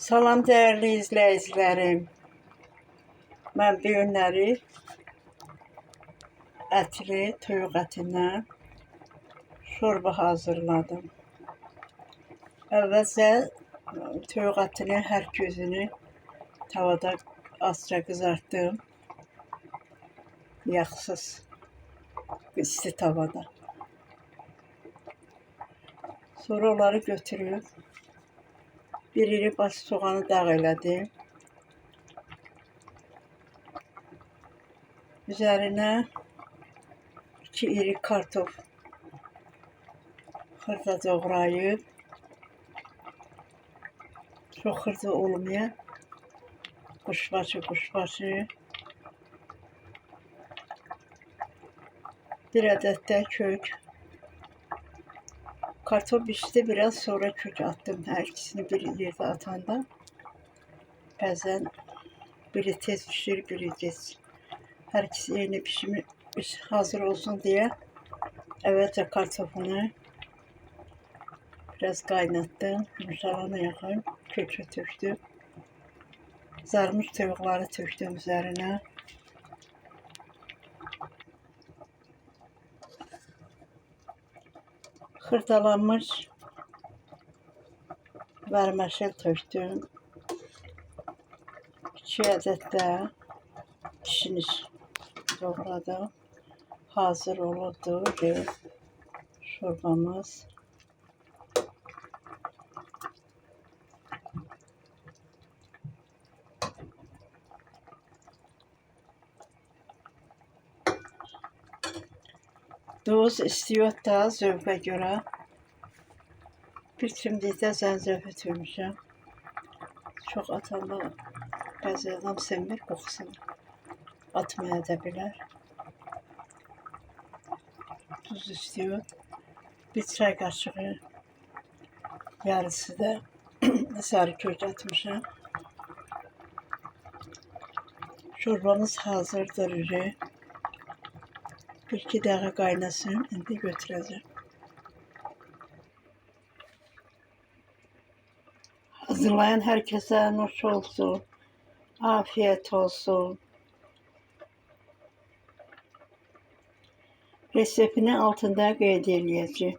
Salam değerli izləyicilərim. Mən bu günləri ətli toyuq ətindən şorba hazırladım. Əvvəlcə toyuq ətinin hər gözünü tavada azca qızartdım. Yağsız, isti tavada. Sonra onları götürüb bir iri baş soğanı dağ elədim. Üzərinə 2 iri kartof xırda doğrayıb, çox xırda olmayan kuşbaşı, bir ədəd də kök. Kartof pişdi, biraz sonra kök attım. Hər ikisini bir yerdə atanda bəzən biri tez pişir, biri gec. Hər ikisi eyni pişmiş hazır olsun deyə əvvəlcə kartofunu biraz qaynatdım. Yumuşalana yaxın kökü tökdüm. Kızarmış toyuqları tökdüm üzərinə. Xırdalanmış vərməşil tökdüm. 2 ədəd də kişniş doğradım. Hazır olurdu şorbamız. Duz istiyor da zövqə görə. Bir çimdikdə zəncəfil tökmüşəm. Çox atanda bəzi adam sevmir qoxusunu. Atmaya da bilər. Duz istiyor. Bir çay kaşığı yarısı da sarı kök atmışam. Çorbamız hazırdır. Bir iki dəqiqə qaynasın. İndi götürəcəm. Hazırlayan herkese nuş olsun. Afiyet olsun. Resepini altında qeyd eləyəcəm.